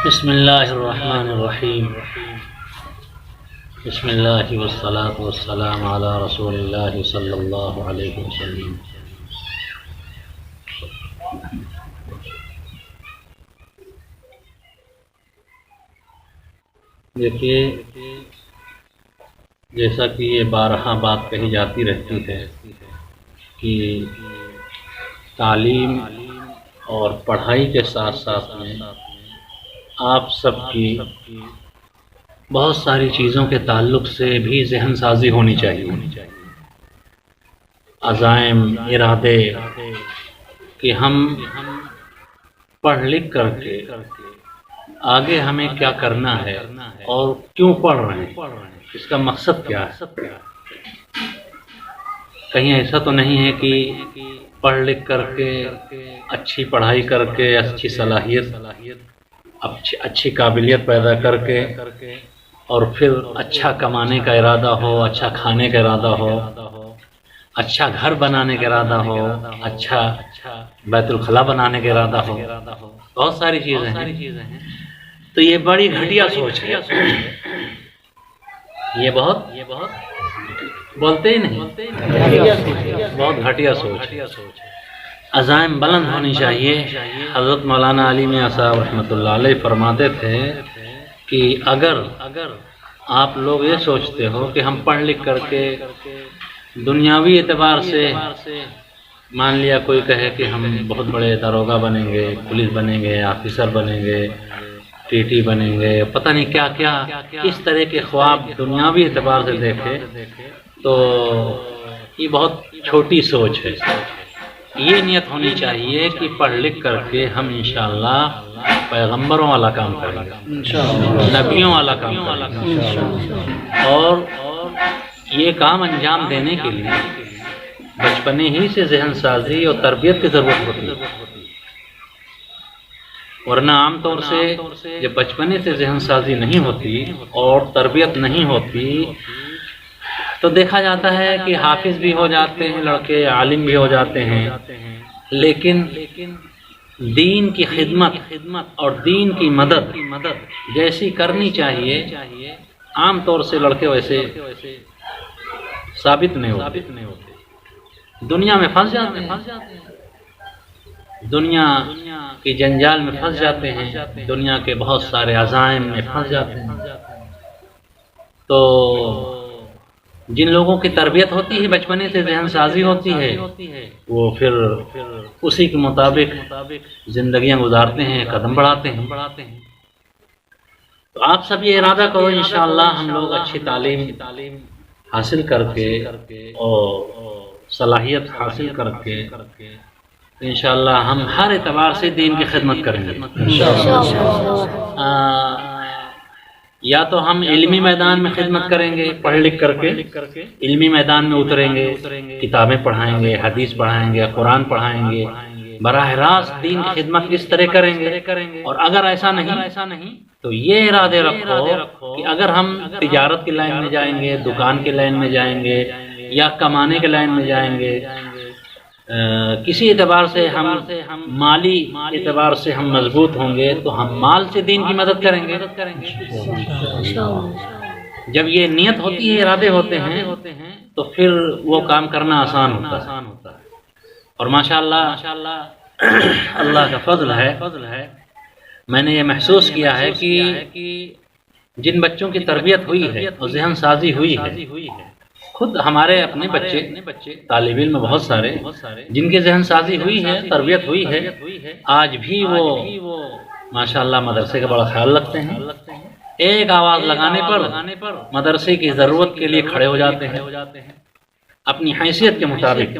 بسم اللہ الرحمن الرحیم بسم اللہ والصلاة والسلام علی رسول اللہ صلی اللہ علیہ وسلم۔ دیکھیے، جیسا کہ یہ بارہا بات کہی جاتی رہتی ہے کہ تعلیم اور پڑھائی کے ساتھ ساتھ میں آپ سب کی بہت ساری چیزوں کے تعلق سے بھی ذہن سازی ہونی چاہیے، عزائم، ارادے کہ ہم پڑھ لکھ کر کے آگے ہمیں کیا کرنا ہے اور کیوں پڑھ رہے ہیں، اس کا مقصد کیا ہے۔ کہیں ایسا تو نہیں ہے کہ پڑھ لکھ کر کے اچھی پڑھائی کر کے اچھی صلاحیت اچھی قابلیت پیدا کر کے اور پھر اچھا کمانے کا ارادہ ہو، اچھا کھانے کا ارادہ ہو، اچھا گھر بنانے کا ارادہ ہو، اچھا بیت الخلا بنانے کا ارادہ ہو، بہت ساری چیزیں ہیں۔ تو یہ بڑی گھٹیا سوچ ہے، یہ بہت بولتے ہی نہیں، بہت گھٹیا سوچ ہے۔ عزائم بلند ہونی چاہیے۔ حضرت مولانا علی میاں صاحب رحمۃ اللہ علیہ فرماتے تھے کہ اگر آپ لوگ یہ سوچتے ہو کہ ہم پڑھ لکھ کر کے دنیاوی اعتبار سے، مان لیا کوئی کہے کہ ہم بہت بڑے داروغہ بنیں گے، پولیس بنیں گے، آفیسر بنیں گے، ٹی ٹی بنیں گے، پتہ نہیں کیا کیا، اس طرح کے خواب دنیاوی اعتبار سے دیکھے تو یہ بہت چھوٹی سوچ ہے۔ یہ نیت ہونی چاہیے کہ پڑھ لکھ کر کے ہم انشاءاللہ پیغمبروں والا کام کریں گے، نبیوں والا کام کریں گے، اور یہ کام انجام دینے کے لیے بچپنے ہی سے ذہن سازی اور تربیت کی ضرورت ہوتی ہے، ورنہ عام طور سے جب بچپنے سے ذہن سازی نہیں ہوتی اور تربیت نہیں ہوتی تو دیکھا جاتا ہے کہ حافظ بھی ہو جاتے ہیں لڑکے، عالم بھی ہو جاتے ہیں، لیکن دین کی خدمت اور دین کی مدد جیسی کرنی چاہیے عام طور سے لڑکے ویسے ثابت نہیں ہوتے، دنیا میں پھنس جاتے ہیں، دنیا کی جنجال میں پھنس جاتے ہیں، دنیا کے بہت سارے عزائم میں پھنس جاتے ہیں۔ تو جن لوگوں کی تربیت ہوتی ہے، بچپنے سے ذہن سازی ہوتی ہے، وہ پھر اسی کے مطابق زندگیاں گزارتے ہیں، قدم بڑھاتے ہیں۔ تو آپ سب یہ ارادہ کرو انشاءاللہ ہم لوگ اچھی تعلیم حاصل کر کے اور صلاحیت حاصل کر کے انشاءاللہ ہم ہر اعتبار سے دین کی خدمت کریں گے۔ یا تو ہم علمی میدان میں خدمت کریں گے، پڑھ لکھ کر کے علمی میدان میں اتریں گے، کتابیں پڑھائیں گے، حدیث پڑھائیں گے، قرآن پڑھائیں گے، براہ راست دین کی خدمت کس طرح کریں گے۔ اور اگر ایسا نہیں تو یہ ارادے رکھو کہ اگر ہم تجارت کی لائن میں جائیں گے، دکان کی لائن میں جائیں گے، یا کمانے کے لائن میں جائیں گے، کسی اعتبار سے ہم مالی اعتبار سے ہم مضبوط ہوں گے تو ہم مال سے دین کی مدد کریں گے۔ جب یہ نیت ہوتی ہے، ارادے ہوتے ہیں، تو پھر وہ کام کرنا آسان ہوتا ہے۔ اور ماشاءاللہ اللہ کا فضل ہے، میں نے یہ محسوس کیا ہے کہ جن بچوں کی تربیت ہوئی ہے اور ذہن سازی ہوئی ہے، خود ہمارے اپنے بچے طالب علم بہت سارے جن کی ذہن سازی ہوئی ہے، تربیت ہوئی ہے، آج بھی وہ ماشاءاللہ مدرسے کا بڑا خیال رکھتے ہیں، ایک آواز لگانے پر مدرسے کی ضرورت کے لیے کھڑے ہو جاتے ہیں اپنی حیثیت کے مطابق۔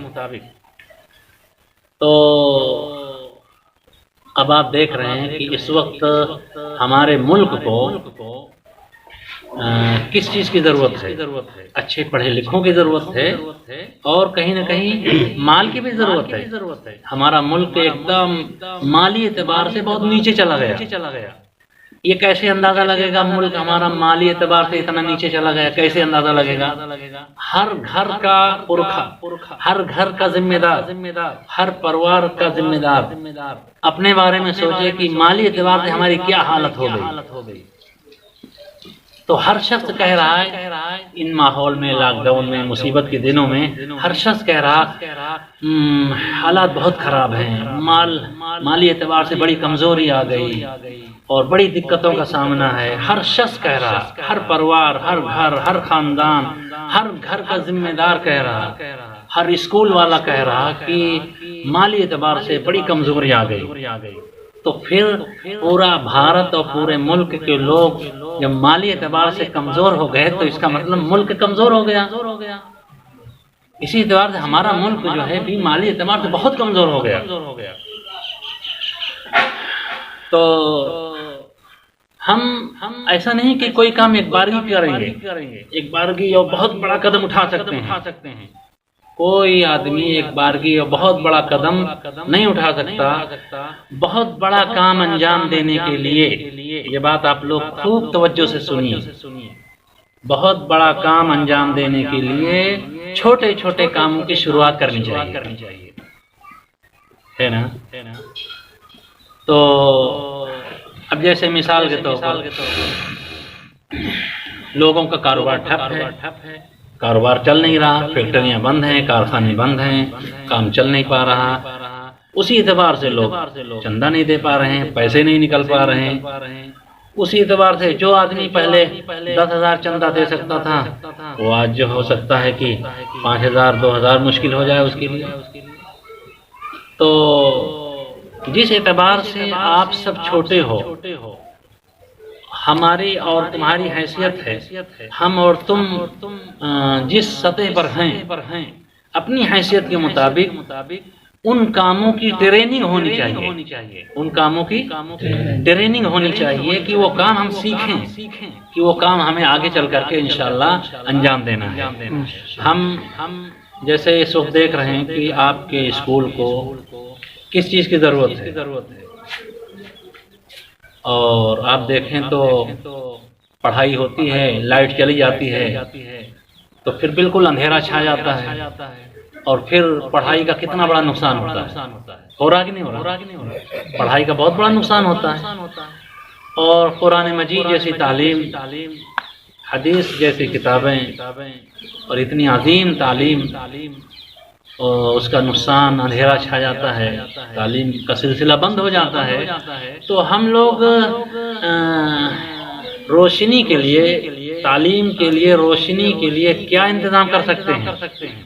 تو اب آپ دیکھ رہے ہیں کہ اس وقت ہمارے ملک کو کس چیز کی ضرورت ہے؟ اچھے پڑھے لکھوں کی ضرورت ہے، اور کہیں نہ کہیں مال کی بھی ضرورت ہے۔ ہمارا ملک ایک دم مالی اعتبار سے بہت نیچے چلا گیا، یہ کیسے اندازہ لگے گا ملک ہمارا مالی اعتبار سے اتنا نیچے چلا گیا؟ کیسے اندازہ لگے گا؟ ہر گھر کا پرکھا، ہر گھر کا ذمہ دار، ہر پریوار کا ذمہ دار اپنے بارے میں سوچے کہ مالی اعتبار سے ہماری کیا حالت ہو گئی۔ تو ہر شخص کہہ رہا ہے ان ماحول میں، لاک ڈاؤن میں، مصیبت کے دنوں میں ہر شخص کہہ رہا حالات بہت خراب ہیں، مالی اعتبار سے بڑی کمزوری آ گئی اور بڑی دقتوں کا سامنا ہے۔ ہر شخص کہہ رہا، ہر پریوار، ہر گھر، ہر خاندان، ہر گھر کا ذمہ دار کہہ رہا، ہر اسکول والا کہہ رہا کہ مالی اعتبار سے بڑی کمزوری آ گئی۔ تو پھر پورا بھارت اور پورے ملک کے لوگ جب مالی اعتبار سے کمزور ہو گئے تو اس کا مطلب ملک کمزور ہو گیا۔ اسی اعتبار سے ہمارا ملک جو ہے بھی مالی اعتبار سے بہت کمزور ہو گیا۔ تو ہم ایسا نہیں کہ کوئی کام ایک بارگی کریں گے، ایک بارگی اور بہت بڑا قدم اٹھا سکتے ہیں۔ کوئی آدمی ایک بارگی اور بہت بڑا قدم نہیں اٹھا سکتا۔ بہت بڑا کام انجام دینے کے لیے، یہ بات آپ لوگ خوب توجہ سے سنیے، بہت بڑا کام انجام دینے کے لیے چھوٹے چھوٹے کاموں کی شروعات کرنی چاہیے، ہے نا؟ تو اب جیسے مثال کے طور پر لوگوں کا کاروبار ٹھپ ہے، کاروبار چل نہیں رہا، فیکٹریاں بند ہیں، کارخانے بند ہیں، کام چل نہیں پا رہا، اسی اعتبار سے لوگ چندہ نہیں دے پا رہے ہیں، پیسے نہیں نکل پا رہے ہیں۔ اسی اعتبار سے جو آدمی پہلے 10,000 چندہ دے سکتا تھا وہ آج جو ہو سکتا ہے کہ 5,000 2,000 مشکل ہو جائے اس کے لیے۔ تو جس اعتبار سے آپ سب چھوٹے ہو، ہماری اور تمہاری حیثیت ہے، ہم اور تم جس سطح پر ہیں اپنی حیثیت کے مطابق ان کاموں کی ٹریننگ ہونی چاہیے، ان کاموں کی ٹریننگ ہونی چاہیے کہ وہ کام ہم سیکھیں، کہ وہ کام ہمیں آگے چل کر کے انشاءاللہ انجام دینا ہے۔ ہم جیسے اس وقت دیکھ رہے ہیں کہ آپ کے اسکول کو کس چیز کی ضرورت ہے، اور آپ دیکھیں تو پڑھائی ہوتی ہے، لائٹ چلی جاتی ہے تو پھر بالکل اندھیرا چھا جاتا ہے، اور پھر پڑھائی کا کتنا بڑا نقصان ہوتا ہے، ہو رہا کہ نہیں ہو رہا؟ پڑھائی کا بہت بڑا نقصان ہوتا ہے۔ اور قرآن مجید جیسی تعلیم، حدیث جیسی کتابیں اور اتنی عظیم تعلیم، اور اس کا نقصان اندھیرا چھا جاتا ہے، تعلیم کا سلسلہ بند ہو جاتا ہے۔ تو ہم لوگ روشنی کے لیے، تعلیم کے لیے، روشنی کے لیے کیا انتظام کر سکتے ہیں؟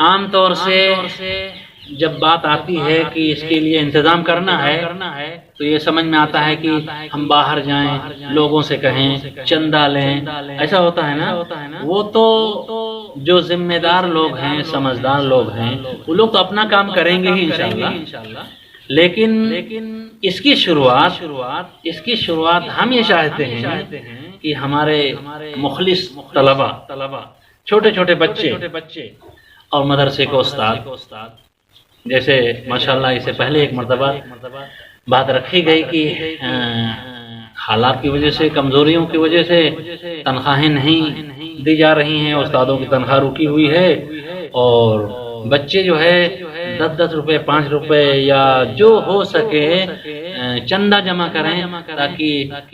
عام طور سے جب بات آتی ہے کہ اس کے لیے انتظام کرنا ہے تو یہ سمجھ میں آتا ہے کہ ہم باہر جائیں، لوگوں سے کہیں، چندہ لیں، ایسا ہوتا ہے نا۔ وہ تو جو ذمہ دار لوگ ہیں، سمجھدار لوگ ہیں، وہ لوگ تو اپنا کام کریں گے ہی انشاءاللہ، لیکن اس کی شروعات ہم یہ چاہتے ہیں کہ ہمارے مخلص طلبہ، چھوٹے چھوٹے بچے اور مدرسے کو استاد، جیسے ماشاءاللہ اس سے پہلے ایک مرتبہ بات رکھی گئی کہ حالات کی وجہ سے، کمزوریوں کی وجہ سے تنخواہیں نہیں دی جا رہی ہیں، استادوں کی تنخواہ رکی ہوئی ہے، اور بچے جو ہے 10 روپے 5 روپے یا جو ہو سکے چندہ جمع کریں تاکہ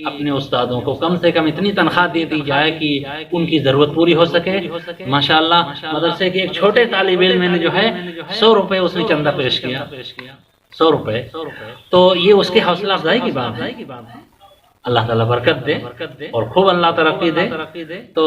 اپنے استادوں کو کم سے کم اتنی تنخواہ دے دی جائے کہ ان کی ضرورت پوری ہو سکے۔ ماشاءاللہ مدرسے کے ایک چھوٹے طالب علم نے جو ہے 100 روپے اس نے چندہ پیش کیا، 100 روپے، تو یہ اس کی حوصلہ افزائی کی بات ہے۔ اللہ تعالیٰ برکت دے اور خوب اللہ ترقی دے۔ تو